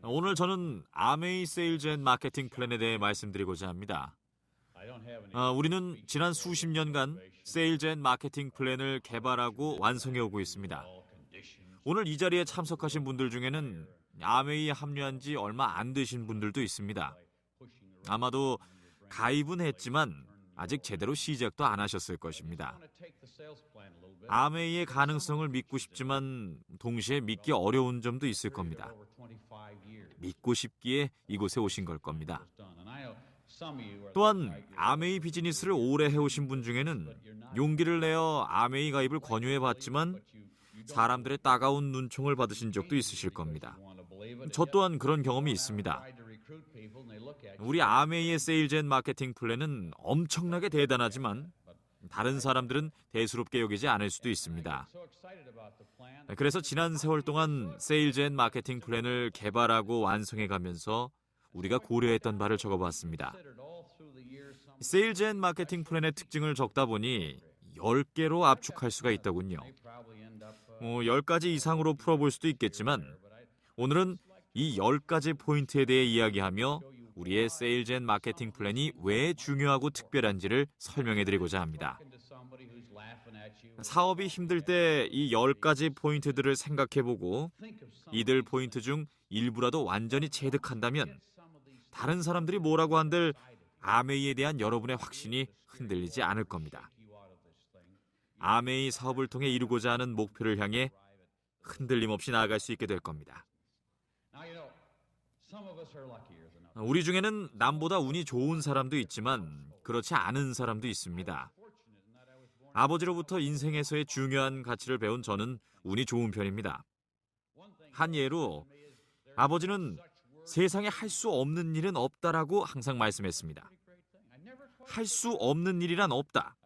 오늘 저는 아메이 세일즈 앤 마케팅 플랜에 대해 말씀드리고자 합니다. 우리는 지난 수십 년간 세일즈 앤 마케팅 플랜을 개발하고 완성해 오고 있습니다. 오늘 이 자리에 참석하신 분들 중에는 아메이에 합류한 지 얼마 안 되신 분들도 있습니다. 아마도 가입은 했지만 아직 제대로 시작도 안 하셨을 것입니다. 아메이의 가능성을 믿고 싶지만 동시에 믿기 어려운 점도 있을 겁니다. 믿고 싶기에 이곳에 오신 걸 겁니다. 또한 아메이 비즈니스를 오래 해오신 분 중에는 용기를 내어 아메이 가입을 권유해봤지만 사람들의 따가운 눈총을 받으신 적도 있으실 겁니다. 저 또한 그런 경험이 있습니다. 우리 아메이의 세일즈 앤 마케팅 플랜은 엄청나게 대단하지만 다른 사람들은 대수롭게 여기지 않을 수도 있습니다. 그래서 지난 세월 동안 세일즈 앤 마케팅 플랜을 개발하고 완성해 가면서 우리가 고려했던 바를 적어봤습니다. 세일즈 앤 마케팅 플랜의 특징을 적다 보니 10개로 압축할 수가 있더군요. 10가지 이상으로 풀어볼 수도 있겠지만 오늘은 이 10가지 포인트에 대해 이야기하며 우리의 세일즈 앤 마케팅 플랜이 왜 중요하고 특별한지를 설명해드리고자 합니다. 사업이 힘들 때 이 10가지 포인트들을 생각해보고 이들 포인트 중 일부라도 완전히 체득한다면 다른 사람들이 뭐라고 한들 아메이에 대한 여러분의 확신이 흔들리지 않을 겁니다. 아메이 사업을 통해 이루고자 하는 목표를 향해 흔들림 없이 나아갈 수 있게 될 겁니다. 우리 중에는 남보다 운이 좋은 사람도 있지만 그렇지 않은 사람도 있습니다. 아버지로부터 인생에서의 중요한 가치를 배운 저는 운이 좋은 편입니다. 한 예로 아버지는 세상에 할 수 없는 일은 없다라고 항상 말씀했습니다. 할 수 없는 일이란 없다.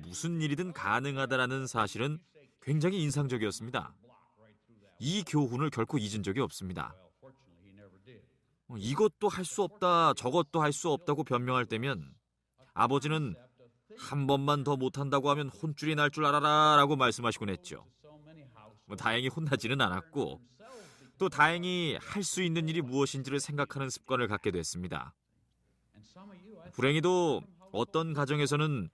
무슨 일이든 가능하다라는 사실은 굉장히 인상적이었습니다. 이 교훈을 결코 잊은 적이 없습니다. 이것도 할 수 없다, 저것도 할 수 없다고 변명할 때면 아버지는 한 번만 더 못한다고 하면 혼쭐이 날 줄 알아라 라고 말씀하시곤 했죠. 다행히 혼나지는 않았고 또 다행히 할 수 있는 일이 무엇인지를 생각하는 습관을 갖게 됐습니다. 불행히도 어떤 가정에서는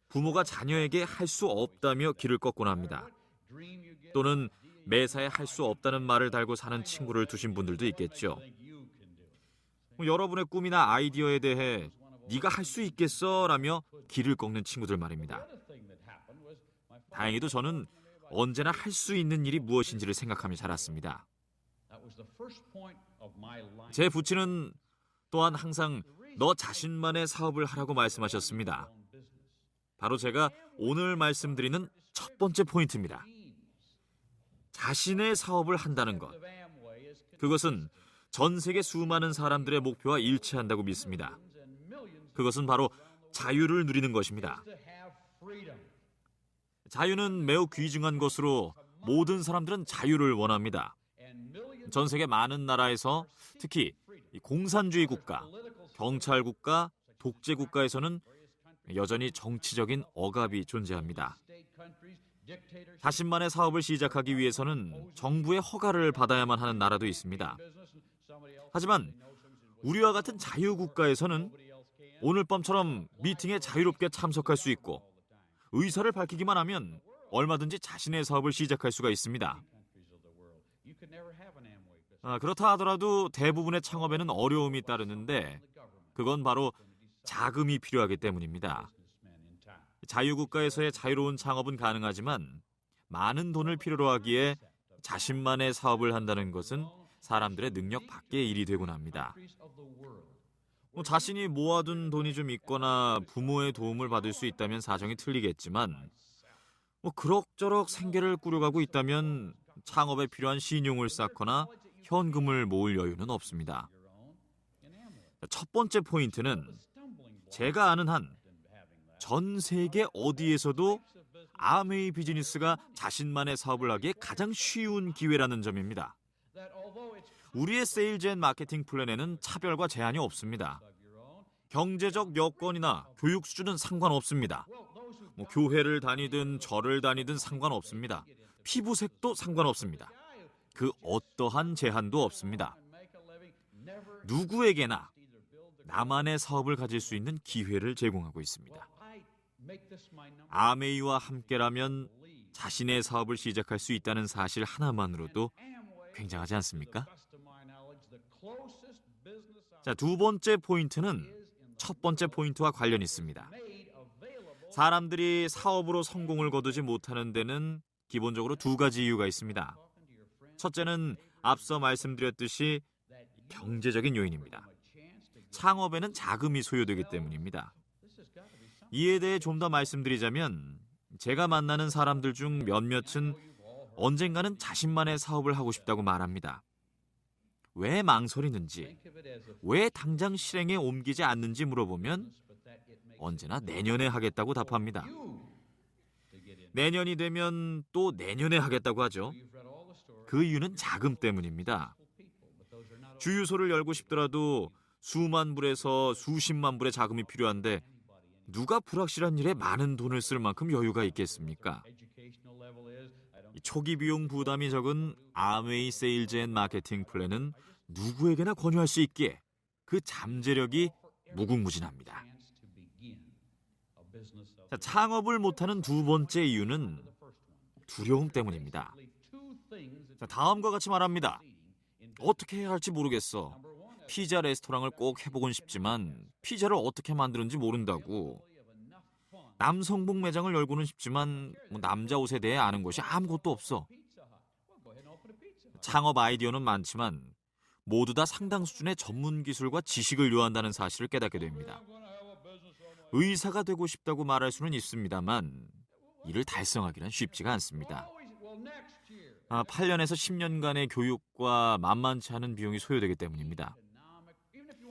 부모가 자녀에게 할 수 없다며 길을 꺾곤 합니다. 또는 매사에 할 수 없다는 말을 달고 사는 친구를 두신 분들도 있겠죠. 여러분의 꿈이나 아이디어에 대해 네가 할 수 있겠어? 라며 길을 꺾는 친구들 말입니다. 다행히도 저는 언제나 할 수 있는 일이 무엇인지를 생각하며 자랐습니다. 제 부친은 또한 항상 너 자신만의 사업을 하라고 말씀하셨습니다. 바로 제가 오늘 말씀드리는 첫 번째 포인트입니다. 자신의 사업을 한다는 것. 그것은 전 세계 수많은 사람들의 목표와 일치한다고 믿습니다. 그것은 바로 자유를 누리는 것입니다. 자유는 매우 귀중한 것으로 모든 사람들은 자유를 원합니다. 전 세계 많은 나라에서 특히 공산주의 국가, 경찰 국가, 독재 국가에서는 여전히 정치적인 억압이 존재합니다. 자신만의 사업을 시작하기 위해서는 정부의 허가를 받아야만 하는 나라도 있습니다. 하지만 우리와 같은 자유국가에서는 오늘 밤처럼 미팅에 자유롭게 참석할 수 있고 의사를 밝히기만 하면 얼마든지 자신의 사업을 시작할 수가 있습니다. 그렇다 하더라도 대부분의 창업에는 어려움이 따르는데 그건 바로 자금이 필요하기 때문입니다. 자유국가에서의 자유로운 창업은 가능하지만 많은 돈을 필요로 하기에 자신만의 사업을 한다는 것은 사람들의 능력 밖의 일이 되곤 합니다. 자신이 모아둔 돈이 좀 있거나 부모의 도움을 받을 수 있다면 사정이 틀리겠지만 그럭저럭 생계를 꾸려가고 있다면 창업에 필요한 신용을 쌓거나 현금을 모을 여유는 없습니다. 첫 번째 포인트는 제가 아는 한 전 세계 어디에서도 아메이 비즈니스가 자신만의 사업을 하기에 가장 쉬운 기회라는 점입니다. 우리의 세일즈 앤 마케팅 플랜에는 차별과 제한이 없습니다. 경제적 여건이나 교육 수준은 상관없습니다. 교회를 다니든 절을 다니든 상관없습니다. 피부색도 상관없습니다. 그 어떠한 제한도 없습니다. 누구에게나 나만의 사업을 가질 수 있는 기회를 제공하고 있습니다. 아메이와 함께라면 자신의 사업을 시작할 수 있다는 사실 하나만으로도 굉장하지 않습니까? 자, 두 번째 포인트는 첫 번째 포인트와 관련이 있습니다. 사람들이 사업으로 성공을 거두지 못하는 데는 기본적으로 두 가지 이유가 있습니다. 첫째는 앞서 말씀드렸듯이 경제적인 요인입니다. 창업에는 자금이 소요되기 때문입니다. 이에 대해 좀 더 말씀드리자면 제가 만나는 사람들 중 몇몇은 언젠가는 자신만의 사업을 하고 싶다고 말합니다. 왜 망설이는지, 왜 당장 실행에 옮기지 않는지 물어보면 언제나 내년에 하겠다고 답합니다. 내년이 되면 또 내년에 하겠다고 하죠. 그 이유는 자금 때문입니다. 주유소를 열고 싶더라도 수만 불에서 수십만 불의 자금이 필요한데 누가 불확실한 일에 많은 돈을 쓸 만큼 여유가 있겠습니까? 초기 비용 부담이 적은 아메이 세일즈 앤 마케팅 플랜은 누구에게나 권유할 수 있기에 그 잠재력이 무궁무진합니다. 자, 창업을 못하는 두 번째 이유는 두려움 때문입니다. 자, 다음과 같이 말합니다. 어떻게 해야 할지 모르겠어. 피자 레스토랑을 꼭 해보곤 싶지만 피자를 어떻게 만드는지 모른다고. 남성복 매장을 열고는 싶지만 남자 옷에 대해 아는 것이 아무것도 없어. 창업 아이디어는 많지만 모두 다 상당 수준의 전문 기술과 지식을 요한다는 사실을 깨닫게 됩니다. 의사가 되고 싶다고 말할 수는 있습니다만 이를 달성하기는 쉽지가 않습니다. 8년에서 10년간의 교육과 만만치 않은 비용이 소요되기 때문입니다.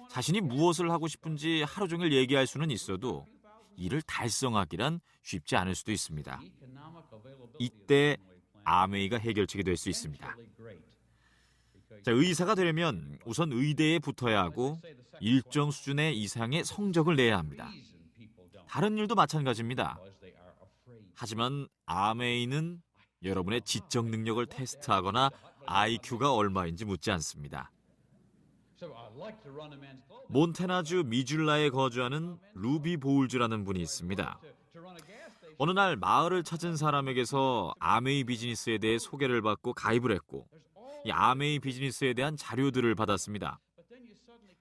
자신이 무엇을 하고 싶은지 하루 종일 얘기할 수는 있어도 이를 달성하기란 쉽지 않을 수도 있습니다. 이때 아메이가 해결책이 될 수 있습니다. 자, 의사가 되려면 우선 의대에 붙어야 하고 일정 수준의 이상의 성적을 내야 합니다. 다른 일도 마찬가지입니다. 하지만 아메이는 여러분의 지적 능력을 테스트하거나 IQ가 얼마인지 묻지 않습니다. 몬태나주 미줄라에 거주하는 루비 보울즈라는 분이 있습니다. 어느 날 마을을 찾은 사람에게서 아메이 비즈니스에 대해 소개를 받고 가입을 했고 이 아메이 비즈니스에 대한 자료들을 받았습니다.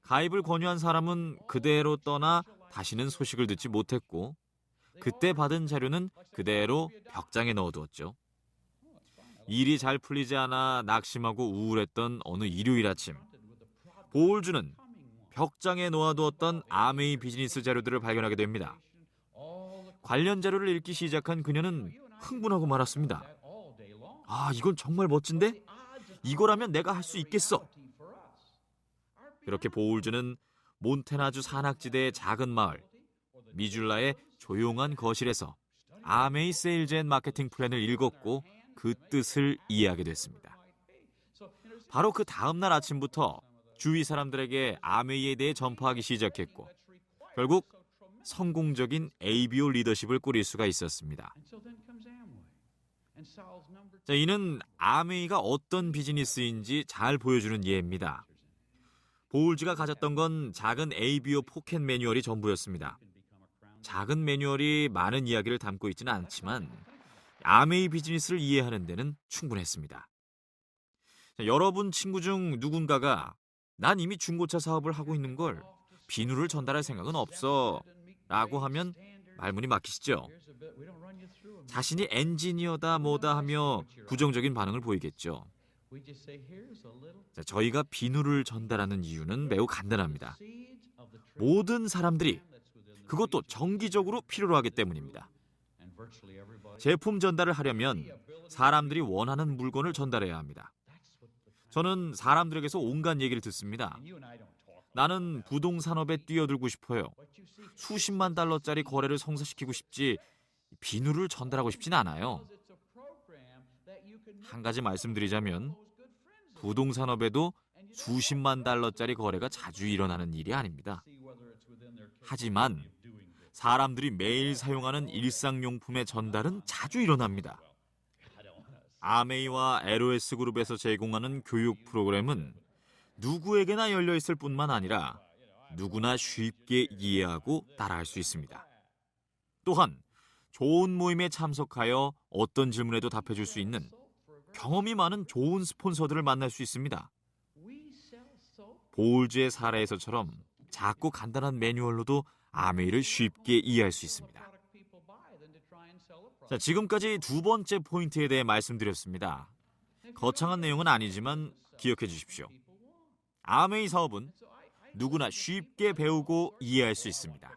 가입을 권유한 사람은 그대로 떠나 다시는 소식을 듣지 못했고 그때 받은 자료는 그대로 벽장에 넣어두었죠. 일이 잘 풀리지 않아 낙심하고 우울했던 어느 일요일 아침 보울즈는 벽장에 놓아두었던 아메이 비즈니스 자료들을 발견하게 됩니다. 관련 자료를 읽기 시작한 그녀는 흥분하고 말았습니다. 이건 정말 멋진데? 이거라면 내가 할 수 있겠어. 그렇게 보울즈는 몬태나주 산악지대의 작은 마을 미줄라의 조용한 거실에서 아메이 세일즈 앤 마케팅 플랜을 읽었고 그 뜻을 이해하게 됐습니다. 바로 그 다음 날 아침부터 주위 사람들에게 아메이에 대해 전파하기 시작했고 결국 성공적인 ABO 리더십을 꾸릴 수가 있었습니다. 자, 이는 아메이가 어떤 비즈니스인지 잘 보여주는 예입니다. 보울즈가 가졌던 건 작은 ABO 포켓 매뉴얼이 전부였습니다. 작은 매뉴얼이 많은 이야기를 담고 있지는 않지만 아메이 비즈니스를 이해하는 데는 충분했습니다. 자, 여러분 친구 중 누군가가 난 이미 중고차 사업을 하고 있는 걸 비누를 전달할 생각은 없어 라고 하면 말문이 막히시죠? 자신이 엔지니어다 뭐다 하며 부정적인 반응을 보이겠죠. 자, 저희가 비누를 전달하는 이유는 매우 간단합니다. 모든 사람들이 그것도 정기적으로 필요로 하기 때문입니다. 제품 전달을 하려면 사람들이 원하는 물건을 전달해야 합니다. 저는 사람들에게서 온갖 얘기를 듣습니다. 나는 부동산업에 뛰어들고 싶어요. 수십만 달러짜리 거래를 성사시키고 싶지 비누를 전달하고 싶진 않아요. 한 가지 말씀드리자면 부동산업에도 수십만 달러짜리 거래가 자주 일어나는 일이 아닙니다. 하지만 사람들이 매일 사용하는 일상용품의 전달은 자주 일어납니다. 아메이와 LOS 그룹에서 제공하는 교육 프로그램은 누구에게나 열려 있을 뿐만 아니라 누구나 쉽게 이해하고 따라할 수 있습니다. 또한 좋은 모임에 참석하여 어떤 질문에도 답해줄 수 있는 경험이 많은 좋은 스폰서들을 만날 수 있습니다. 보울즈의 사례에서처럼 작고 간단한 매뉴얼로도 아메이를 쉽게 이해할 수 있습니다. 자, 지금까지 두 번째 포인트에 대해 말씀드렸습니다. 거창한 내용은 아니지만 기억해 주십시오. 아메이 사업은 누구나 쉽게 배우고 이해할 수 있습니다.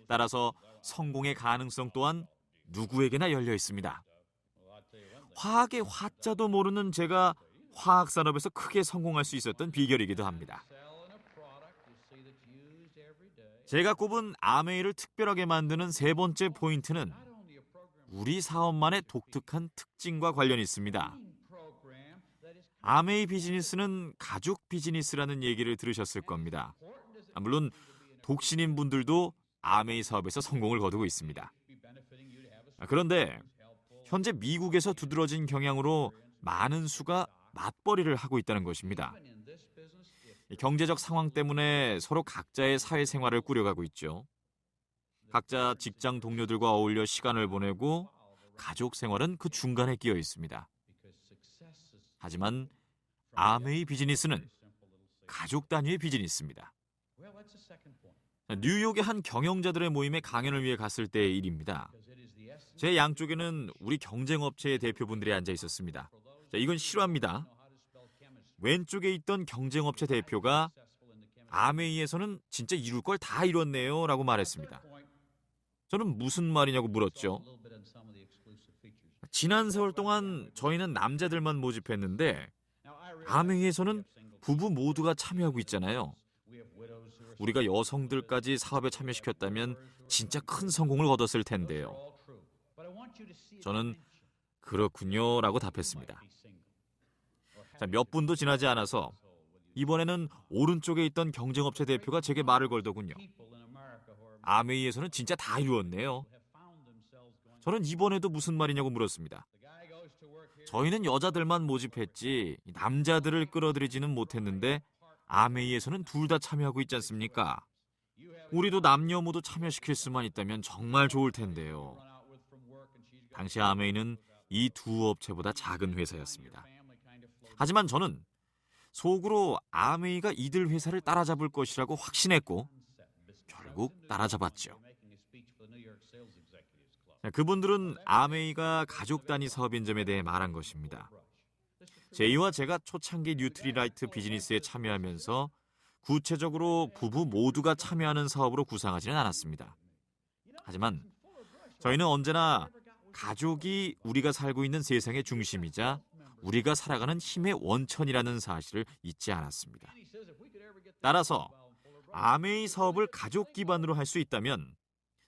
따라서 성공의 가능성 또한 누구에게나 열려 있습니다. 화학의 화자도 모르는 제가 화학 산업에서 크게 성공할 수 있었던 비결이기도 합니다. 제가 꼽은 아메이를 특별하게 만드는 세 번째 포인트는 우리 사업만의 독특한 특징과 관련이 있습니다. 아메이 비즈니스는 가족 비즈니스라는 얘기를 들으셨을 겁니다. 물론 독신인 분들도 아메이 사업에서 성공을 거두고 있습니다. 그런데 현재 미국에서 두드러진 경향으로 많은 수가 맞벌이를 하고 있다는 것입니다. 경제적 상황 때문에 서로 각자의 사회생활을 꾸려가고 있죠. 각자 직장 동료들과 어울려 시간을 보내고 가족 생활은 그 중간에 끼어 있습니다. 하지만 아메이 비즈니스는 가족 단위의 비즈니스입니다. 뉴욕의 한 경영자들의 모임에 강연을 위해 갔을 때의 일입니다. 제 양쪽에는 우리 경쟁업체의 대표분들이 앉아 있었습니다. 자, 이건 실화입니다. 왼쪽에 있던 경쟁업체 대표가 아메이에서는 진짜 이룰 걸 다 이뤘네요 라고 말했습니다. 저는 무슨 말이냐고 물었죠. 지난 세월 동안 저희는 남자들만 모집했는데 아메이에서는 부부 모두가 참여하고 있잖아요. 우리가 여성들까지 사업에 참여시켰다면 진짜 큰 성공을 거뒀을 텐데요. 저는 그렇군요 라고 답했습니다. 자, 몇 분도 지나지 않아서 이번에는 오른쪽에 있던 경쟁업체 대표가 제게 말을 걸더군요. 아메이에서는 진짜 다 이루었네요. 저는 이번에도 무슨 말이냐고 물었습니다. 저희는 여자들만 모집했지 남자들을 끌어들이지는 못했는데 아메이에서는 둘 다 참여하고 있지 않습니까? 우리도 남녀 모두 참여시킬 수만 있다면 정말 좋을 텐데요. 당시 아메이는 이 두 업체보다 작은 회사였습니다. 하지만 저는 속으로 아메이가 이들 회사를 따라잡을 것이라고 확신했고 결국 따라잡았죠. 그분들은 아메이가 가족 단위 사업인 점에 대해 말한 것입니다. 제이와 제가 초창기 뉴트리라이트 비즈니스에 참여하면서 구체적으로 부부 모두가 참여하는 사업으로 구상하지는 않았습니다. 하지만 저희는 언제나 가족이 우리가 살고 있는 세상의 중심이자 우리가 살아가는 힘의 원천이라는 사실을 잊지 않았습니다. 따라서 아메이 사업을 가족 기반으로 할 수 있다면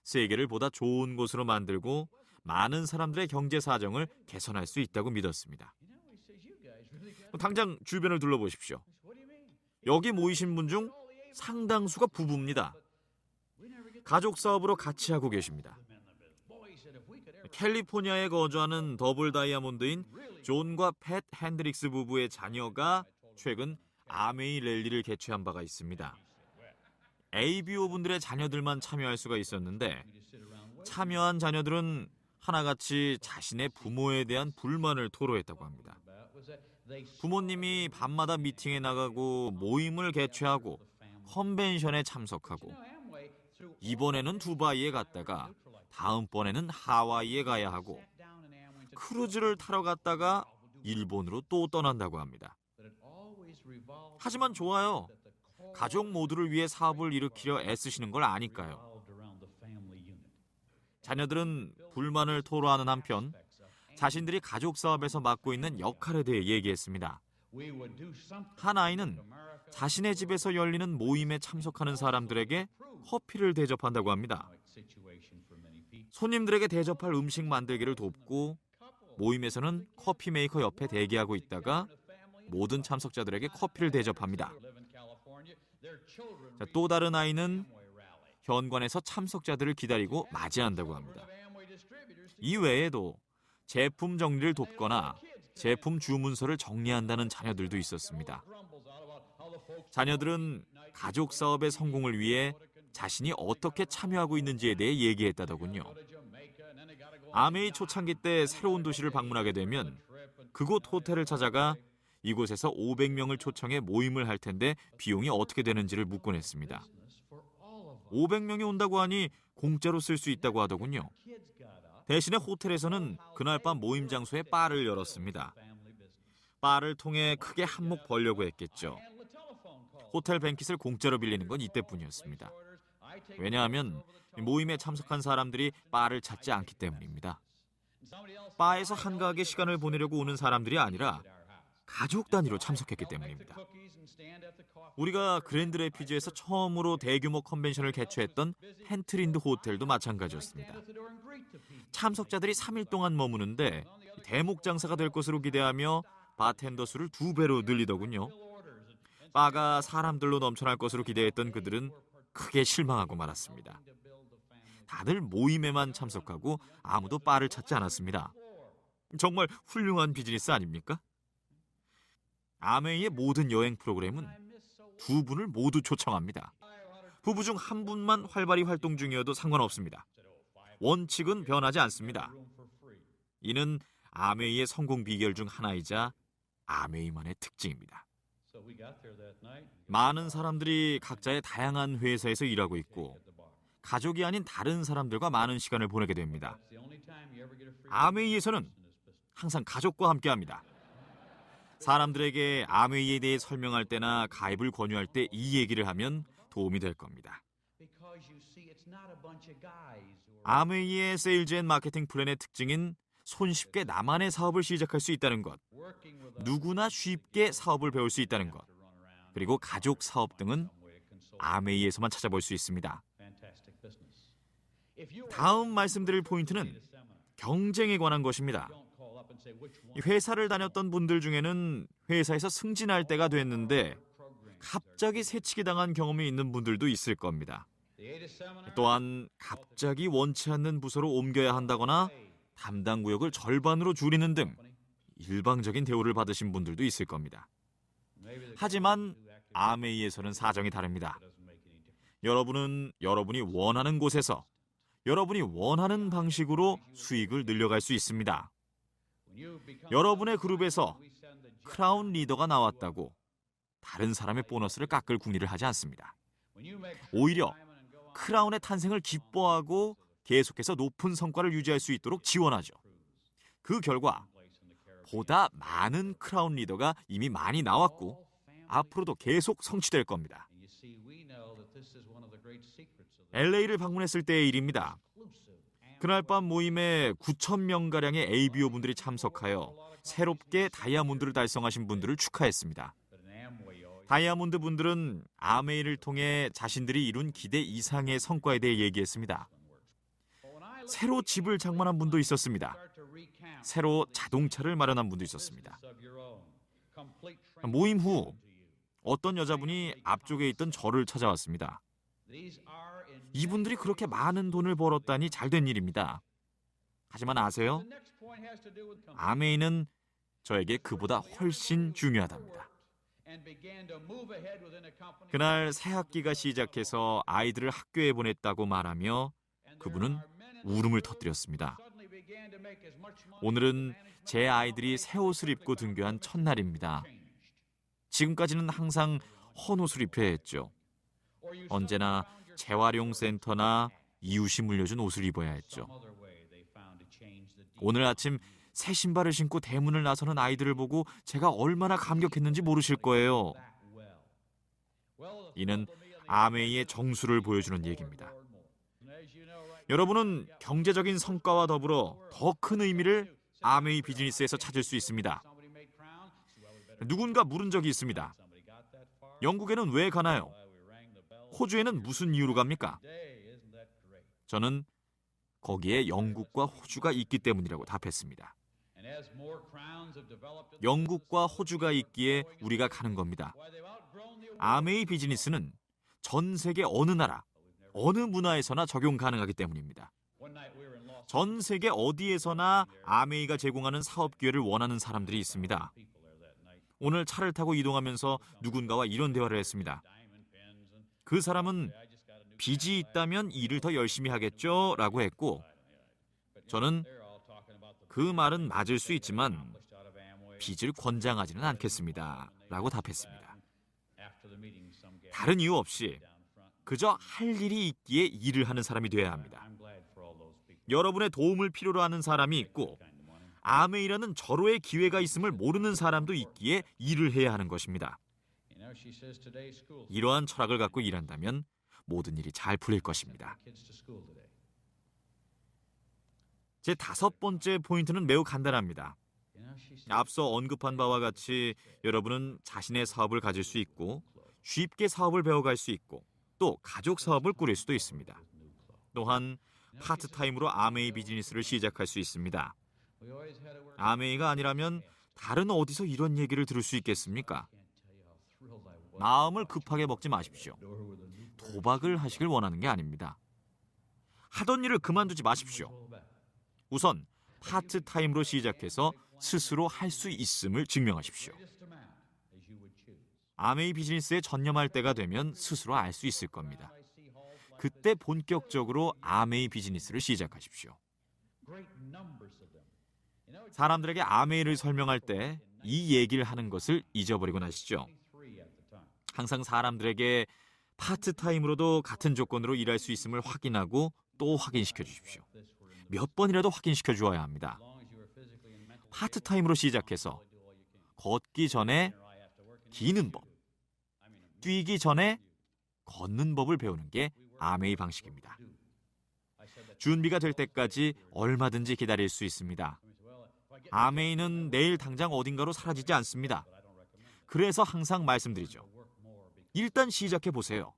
세계를 보다 좋은 곳으로 만들고 많은 사람들의 경제 사정을 개선할 수 있다고 믿었습니다. 당장 주변을 둘러보십시오. 여기 모이신 분 중 상당수가 부부입니다. 가족 사업으로 같이 하고 계십니다. 캘리포니아에 거주하는 더블 다이아몬드인 존과 팻 핸드릭스 부부의 자녀가 최근 아메이 랠리를 개최한 바가 있습니다. ABO 분들의 자녀들만 참여할 수가 있었는데 참여한 자녀들은 하나같이 자신의 부모에 대한 불만을 토로했다고 합니다. 부모님이 밤마다 미팅에 나가고 모임을 개최하고 컨벤션에 참석하고 이번에는 두바이에 갔다가 다음번에는 하와이에 가야 하고 크루즈를 타러 갔다가 일본으로 또 떠난다고 합니다. 하지만 좋아요. 가족 모두를 위해 사업을 일으키려 애쓰시는 걸 아니까요. 자녀들은 불만을 토로하는 한편 자신들이 가족 사업에서 맡고 있는 역할에 대해 얘기했습니다. 한 아이는 자신의 집에서 열리는 모임에 참석하는 사람들에게 커피를 대접한다고 합니다. 손님들에게 대접할 음식 만들기를 돕고 모임에서는 커피 메이커 옆에 대기하고 있다가 모든 참석자들에게 커피를 대접합니다. 또 다른 아이는 현관에서 참석자들을 기다리고 맞이한다고 합니다. 이 외에도 제품 정리를 돕거나 제품 주문서를 정리한다는 자녀들도 있었습니다. 자녀들은 가족 사업의 성공을 위해 자신이 어떻게 참여하고 있는지에 대해 얘기했다더군요. 아메이 초창기 때 새로운 도시를 방문하게 되면 그곳 호텔을 찾아가 이곳에서 500명을 초청해 모임을 할 텐데 비용이 어떻게 되는지를 묻곤 했습니다. 500명이 온다고 하니 공짜로 쓸 수 있다고 하더군요. 대신에 호텔에서는 그날 밤 모임 장소에 바를 열었습니다. 바를 통해 크게 한몫 벌려고 했겠죠. 호텔 뱅킷을 공짜로 빌리는 건 이때뿐이었습니다. 왜냐하면 모임에 참석한 사람들이 바를 찾지 않기 때문입니다. 바에서 한가하게 시간을 보내려고 오는 사람들이 아니라 가족 단위로 참석했기 때문입니다. 우리가 그랜드 레피지에서 처음으로 대규모 컨벤션을 개최했던 펜트린드 호텔도 마찬가지였습니다. 참석자들이 3일 동안 머무는데 대목 장사가 될 것으로 기대하며 바텐더 수를 2배로 늘리더군요. 바가 사람들로 넘쳐날 것으로 기대했던 그들은 크게 실망하고 말았습니다. 다들 모임에만 참석하고 아무도 바를 찾지 않았습니다. 정말 훌륭한 비즈니스 아닙니까? 아메이의 모든 여행 프로그램은 2분을 모두 초청합니다. 부부 중 1분만 활발히 활동 중이어도 상관없습니다. 원칙은 변하지 않습니다. 이는 아메이의 성공 비결 중 하나이자 아메이만의 특징입니다. 많은 사람들이 각자의 다양한 회사에서 일하고 있고 가족이 아닌 다른 사람들과 많은 시간을 보내게 됩니다. 아메이에서는 항상 가족과 함께합니다. 사람들에게 아메이에 대해 설명할 때나 가입을 권유할 때 이 얘기를 하면 도움이 될 겁니다. 아메이의 세일즈 앤 마케팅 플랜의 특징인 손쉽게 나만의 사업을 시작할 수 있다는 것, 누구나 쉽게 사업을 배울 수 있다는 것, 그리고 가족 사업 등은 아메이에서만 찾아볼 수 있습니다. 다음 말씀드릴 포인트는 경쟁에 관한 것입니다. 회사를 다녔던 분들 중에는 회사에서 승진할 때가 됐는데 갑자기 새치기 당한 경험이 있는 분들도 있을 겁니다. 또한 갑자기 원치 않는 부서로 옮겨야 한다거나 담당 구역을 절반으로 줄이는 등 일방적인 대우를 받으신 분들도 있을 겁니다. 하지만 아메이에서는 사정이 다릅니다. 여러분은 여러분이 원하는 곳에서 여러분이 원하는 방식으로 수익을 늘려갈 수 있습니다. 여러분의 그룹에서 크라운 리더가 나왔다고 다른 사람의 보너스를 깎을 궁리를 하지 않습니다. 오히려 크라운의 탄생을 기뻐하고 계속해서 높은 성과를 유지할 수 있도록 지원하죠. 그 결과 보다 많은 크라운 리더가 이미 많이 나왔고 앞으로도 계속 성취될 겁니다. LA를 방문했을 때의 일입니다. 그날 밤 모임에 9,000명가량의 ABO 분들이 참석하여 새롭게 다이아몬드를 달성하신 분들을 축하했습니다. 다이아몬드 분들은 아메이를 통해 자신들이 이룬 기대 이상의 성과에 대해 얘기했습니다. 새로 집을 장만한 분도 있었습니다. 새로 자동차를 마련한 분도 있었습니다. 모임 후 어떤 여자분이 앞쪽에 있던 저를 찾아왔습니다. 이분들이 그렇게 많은 돈을 벌었다니 잘된 일입니다. 하지만 아세요? 아메이는 저에게 그보다 훨씬 중요하답니다. 그날 새 학기가 시작해서 아이들을 학교에 보냈다고 말하며 그분은 울음을 터뜨렸습니다. 오늘은 제 아이들이 새 옷을 입고 등교한 첫날입니다. 지금까지는 항상 헌 옷을 입혀야 했죠. 언제나 재활용 센터나 이웃이 물려준 옷을 입어야 했죠. 오늘 아침 새 신발을 신고 대문을 나서는 아이들을 보고 제가 얼마나 감격했는지 모르실 거예요. 이는 아메이의 정수를 보여주는 얘기입니다. 여러분은 경제적인 성과와 더불어 더 큰 의미를 아메이 비즈니스에서 찾을 수 있습니다. 누군가 물은 적이 있습니다. 영국에는 왜 가나요? 호주에는 무슨 이유로 갑니까? 저는 거기에 영국과 호주가 있기 때문이라고 답했습니다. 영국과 호주가 있기에 우리가 가는 겁니다. 아메이 비즈니스는 전 세계 어느 나라, 어느 문화에서나 적용 가능하기 때문입니다. 전 세계 어디에서나 아메이가 제공하는 사업 기회를 원하는 사람들이 있습니다. 오늘 차를 타고 이동하면서 누군가와 이런 대화를 했습니다. 그 사람은 빚이 있다면 일을 더 열심히 하겠죠? 라고 했고, 저는 그 말은 맞을 수 있지만 빚을 권장하지는 않겠습니다. 라고 답했습니다. 다른 이유 없이 그저 할 일이 있기에 일을 하는 사람이 되어야 합니다. 여러분의 도움을 필요로 하는 사람이 있고 아메이라는 절호의 기회가 있음을 모르는 사람도 있기에 일을 해야 하는 것입니다. 이러한 철학을 갖고 일한다면 모든 일이 잘 풀릴 것입니다. 제 5번째 포인트는 매우 간단합니다. 앞서 언급한 바와 같이 여러분은 자신의 사업을 가질 수 있고 쉽게 사업을 배워갈 수 있고 또 가족 사업을 꾸릴 수도 있습니다. 또한 파트타임으로 아메이 비즈니스를 시작할 수 있습니다. 아메이가 아니라면 다른 어디서 이런 얘기를 들을 수 있겠습니까? 마음을 급하게 먹지 마십시오. 도박을 하시길 원하는 게 아닙니다. 하던 일을 그만두지 마십시오. 우선 파트타임으로 시작해서 스스로 할 수 있음을 증명하십시오. 아메이 비즈니스에 전념할 때가 되면 스스로 알 수 있을 겁니다. 그때 본격적으로 아메이 비즈니스를 시작하십시오. 사람들에게 아메이를 설명할 때 이 얘기를 하는 것을 잊어버리곤 하시죠. 항상 사람들에게 파트타임으로도 같은 조건으로 일할 수 있음을 확인하고 또 확인시켜 주십시오. 몇 번이라도 확인시켜 주어야 합니다. 파트타임으로 시작해서 걷기 전에 기는 법, 뛰기 전에 걷는 법을 배우는 게 아메이 방식입니다. 준비가 될 때까지 얼마든지 기다릴 수 있습니다. 아메이는 내일 당장 어딘가로 사라지지 않습니다. 그래서 항상 말씀드리죠. 일단 시작해 보세요.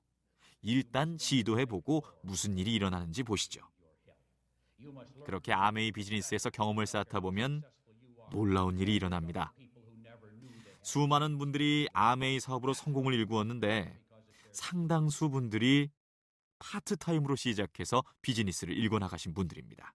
일단 시도해 보고 무슨 일이 일어나는지 보시죠. 그렇게 아메이 비즈니스에서 경험을 쌓다 보면 놀라운 일이 일어납니다. 수많은 분들이 아메이 사업으로 성공을 일구었는데 상당수 분들이 파트타임으로 시작해서 비즈니스를 일궈 나가신 분들입니다.